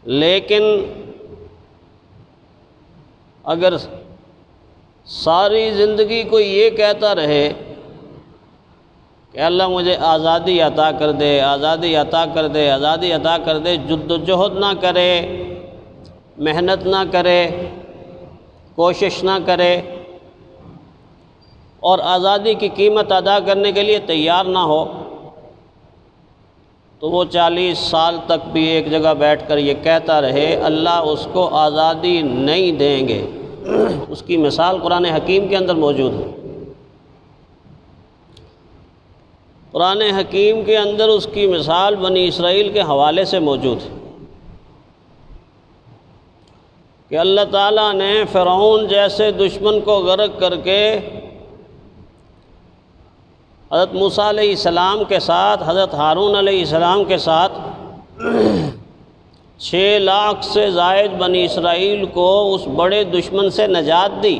لیکن اگر ساری زندگی کوئی یہ کہتا رہے کہ اللہ مجھے آزادی عطا کر دے، آزادی عطا کر دے، آزادی عطا کر دے، جد و جہد نہ کرے، محنت نہ کرے، کوشش نہ کرے اور آزادی کی قیمت ادا کرنے کے لیے تیار نہ ہو، تو وہ 40 سال تک بھی ایک جگہ بیٹھ کر یہ کہتا رہے اللہ اس کو آزادی نہیں دیں گے۔ اس کی مثال قرآن حکیم کے اندر موجود ہے۔ قرآن حکیم کے اندر اس کی مثال بنی اسرائیل کے حوالے سے موجود ہے کہ اللہ تعالیٰ نے فرعون جیسے دشمن کو غرق کر کے حضرت موسیٰ علیہ السلام کے ساتھ، حضرت ہارون علیہ السلام کے ساتھ 6 لاکھ سے زائد بنی اسرائیل کو اس بڑے دشمن سے نجات دی،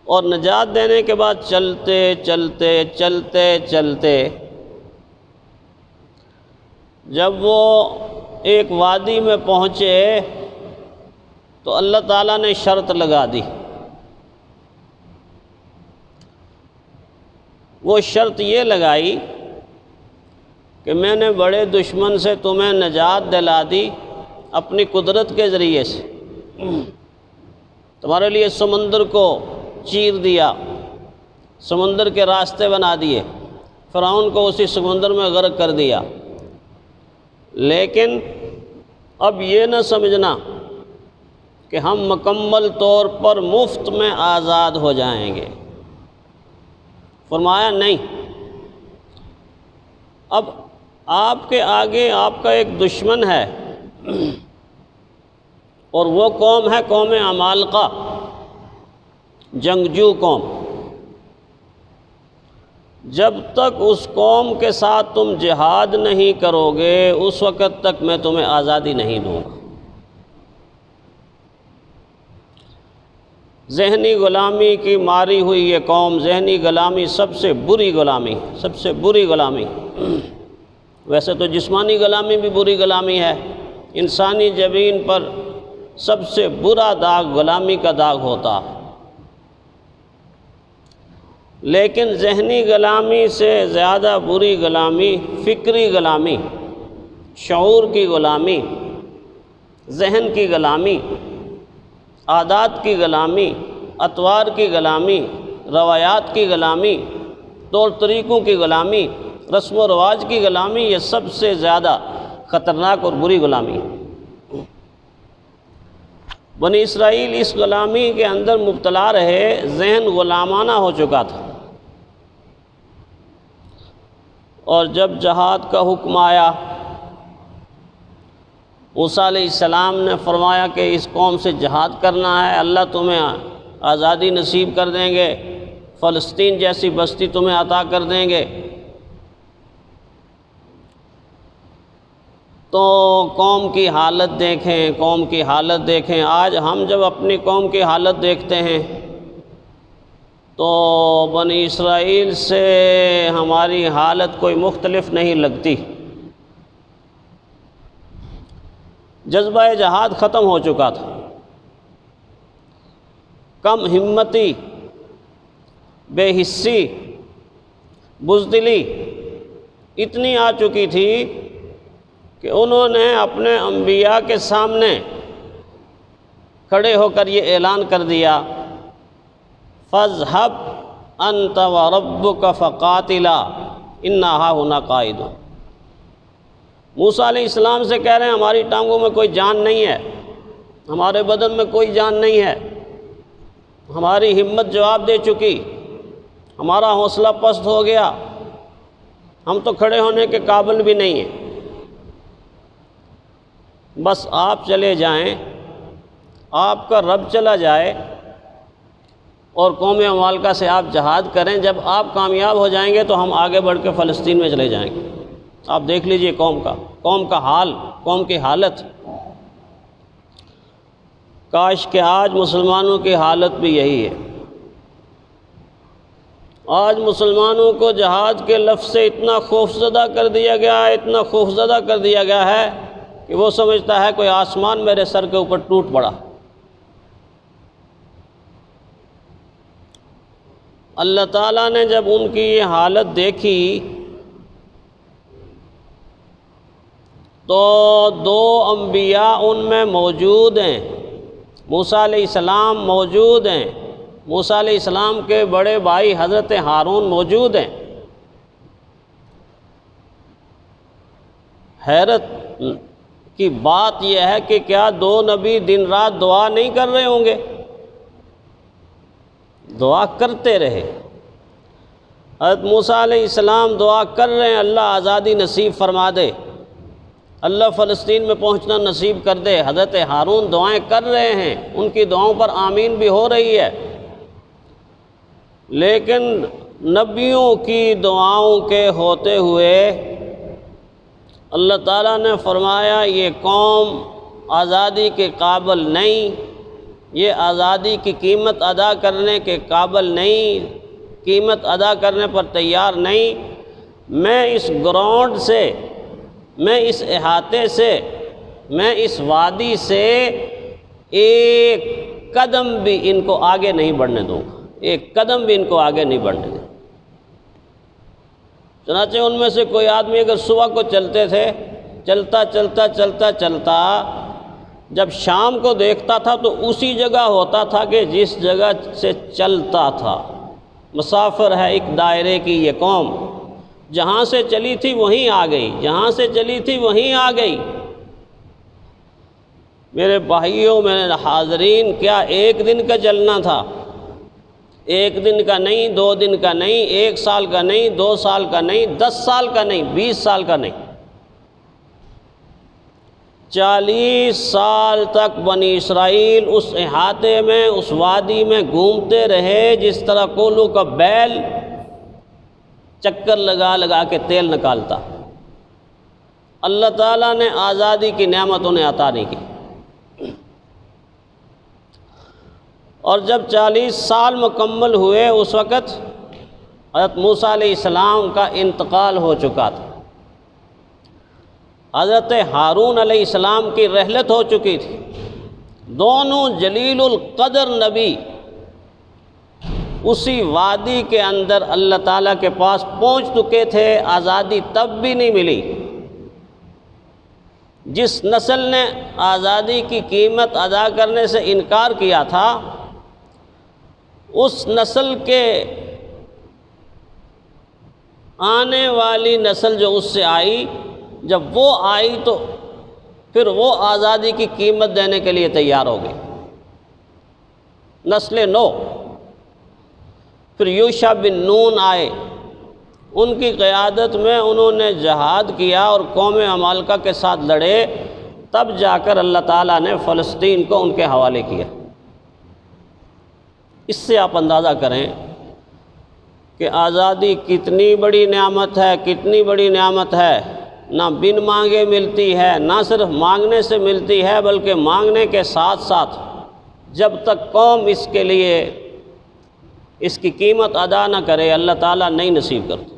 اور نجات دینے کے بعد چلتے چلتے چلتے چلتے جب وہ ایک وادی میں پہنچے تو اللہ تعالیٰ نے شرط لگا دی۔ وہ شرط یہ لگائی کہ میں نے بڑے دشمن سے تمہیں نجات دلا دی اپنی قدرت کے ذریعے سے، تمہارے لیے سمندر کو چیر دیا، سمندر کے راستے بنا دیے، فرعون کو اسی سمندر میں غرق کر دیا، لیکن اب یہ نہ سمجھنا کہ ہم مکمل طور پر مفت میں آزاد ہو جائیں گے۔ فرمایا نہیں، اب آپ کے آگے آپ کا ایک دشمن ہے، اور وہ قوم ہے قوم عمالقہ، جنگجو قوم۔ جب تک اس قوم کے ساتھ تم جہاد نہیں کرو گے اس وقت تک میں تمہیں آزادی نہیں دوں گا۔ ذہنی غلامی کی ماری ہوئی یہ قوم، ذہنی غلامی سب سے بری غلامی، سب سے بری غلامی۔ ویسے تو جسمانی غلامی بھی بری غلامی ہے، انسانی جبین پر سب سے برا داغ غلامی کا داغ ہوتا، لیکن ذہنی غلامی سے زیادہ بری غلامی فکری غلامی، شعور کی غلامی، ذہن کی غلامی، عادات کی غلامی، اطوار کی غلامی، روایات کی غلامی، طور طریقوں کی غلامی، رسم و رواج کی غلامی، یہ سب سے زیادہ خطرناک اور بری غلامی۔ بنی اسرائیل اس غلامی کے اندر مبتلا رہے، ذہن غلامانہ ہو چکا تھا، اور جب جہاد کا حکم آیا، موسیٰ علیہ السلام نے فرمایا کہ اس قوم سے جہاد کرنا ہے، اللہ تمہیں آزادی نصیب کر دیں گے، فلسطین جیسی بستی تمہیں عطا کر دیں گے۔ تو قوم کی حالت دیکھیں، قوم کی حالت دیکھیں۔ آج ہم جب اپنی قوم کی حالت دیکھتے ہیں تو بنی اسرائیل سے ہماری حالت کوئی مختلف نہیں لگتی۔ جذبہ جہاد ختم ہو چکا تھا، کم ہمتی، بے حسی، بزدلی اتنی آ چکی تھی کہ انہوں نے اپنے انبیاء کے سامنے کھڑے ہو کر یہ اعلان کر دیا فَاذْهَبْ أَنْتَ وَرَبُّكَ فَقَاتِلَا إِنَّا هَاهُنَا قَاعِدُونَ۔ موسیٰ علیہ السلام سے کہہ رہے ہیں ہماری ٹانگوں میں کوئی جان نہیں ہے، ہمارے بدن میں کوئی جان نہیں ہے، ہماری ہمت جواب دے چکی، ہمارا حوصلہ پست ہو گیا، ہم تو کھڑے ہونے کے قابل بھی نہیں ہیں، بس آپ چلے جائیں، آپ کا رب چلا جائے اور قوم عمالقہ سے آپ جہاد کریں، جب آپ کامیاب ہو جائیں گے تو ہم آگے بڑھ کے فلسطین میں چلے جائیں گے۔ آپ دیکھ لیجئے قوم کا حال، قوم کی حالت۔ کاش کہ آج مسلمانوں کی حالت بھی یہی ہے۔ آج مسلمانوں کو جہاد کے لفظ سے اتنا خوفزدہ کر دیا گیا ہے، اتنا خوفزدہ کر دیا گیا ہے کہ وہ سمجھتا ہے کوئی آسمان میرے سر کے اوپر ٹوٹ پڑا۔ اللہ تعالیٰ نے جب ان کی یہ حالت دیکھی تو دو انبیاء ان میں موجود ہیں، موسیٰ علیہ السلام موجود ہیں، موسیٰ علیہ السلام کے بڑے بھائی حضرت ہارون موجود ہیں۔ حیرت کی بات یہ ہے کہ کیا دو نبی دن رات دعا نہیں کر رہے ہوں گے؟ دعا کرتے رہے۔ حضرت موسیٰ علیہ السلام دعا کر رہے ہیں، اللہ آزادی نصیب فرما دے، اللہ فلسطین میں پہنچنا نصیب کر دے۔ حضرت ہارون دعائیں کر رہے ہیں، ان کی دعاؤں پر آمین بھی ہو رہی ہے، لیکن نبیوں کی دعاؤں کے ہوتے ہوئے اللہ تعالیٰ نے فرمایا یہ قوم آزادی کے قابل نہیں، یہ آزادی کی قیمت ادا کرنے کے قابل نہیں، قیمت ادا کرنے پر تیار نہیں۔ میں اس گراؤنڈ سے، میں اس احاطے سے، میں اس وادی سے ایک قدم بھی ان کو آگے نہیں بڑھنے دوں گا، ایک قدم بھی ان کو آگے نہیں بڑھنے دوں۔ چنانچہ ان میں سے کوئی آدمی اگر صبح کو چلتے تھے، چلتا چلتا چلتا چلتا جب شام کو دیکھتا تھا تو اسی جگہ ہوتا تھا کہ جس جگہ سے چلتا تھا۔ مسافر ہے ایک دائرے کی یہ قوم، جہاں سے چلی تھی وہیں آ گئی، جہاں سے چلی تھی وہیں آ گئی۔ میرے بھائیوں، میرے حاضرین، کیا ایک دن کا چلنا تھا؟ ایک دن کا نہیں، 2 دن کا نہیں، 1 سال کا نہیں، 2 سال کا نہیں، 10 سال کا نہیں، 20 سال کا نہیں، 40 سال تک بنی اسرائیل اس احاطے میں، اس وادی میں گھومتے رہے جس طرح کولو کا بیل چکر لگا لگا کے تیل نکالتا۔ اللہ تعالیٰ نے آزادی کی نعمت انہیں عطا نہیں کی، اور جب 40 سال مکمل ہوئے اس وقت حضرت موسیٰ علیہ السلام کا انتقال ہو چکا تھا، حضرت ہارون علیہ السلام کی رحلت ہو چکی تھی۔ دونوں جلیل القدر نبی اسی وادی کے اندر اللہ تعالیٰ کے پاس پہنچ چکے تھے، آزادی تب بھی نہیں ملی۔ جس نسل نے آزادی کی قیمت ادا کرنے سے انکار کیا تھا، اس نسل کے آنے والی نسل جو اس سے آئی، جب وہ آئی تو پھر وہ آزادی کی قیمت دینے کے لیے تیار ہو گئی۔ نسل نو، پھر یوشع بن نون آئے، ان کی قیادت میں انہوں نے جہاد کیا اور قوم عمالقہ کے ساتھ لڑے، تب جا کر اللہ تعالیٰ نے فلسطین کو ان کے حوالے کیا۔ اس سے آپ اندازہ کریں کہ آزادی کتنی بڑی نعمت ہے، کتنی بڑی نعمت ہے۔ نہ بن مانگے ملتی ہے، نہ صرف مانگنے سے ملتی ہے، بلکہ مانگنے کے ساتھ ساتھ جب تک قوم اس کے لیے اس کی قیمت ادا نہ کرے، اللہ تعالیٰ نہیں نصیب کرتا۔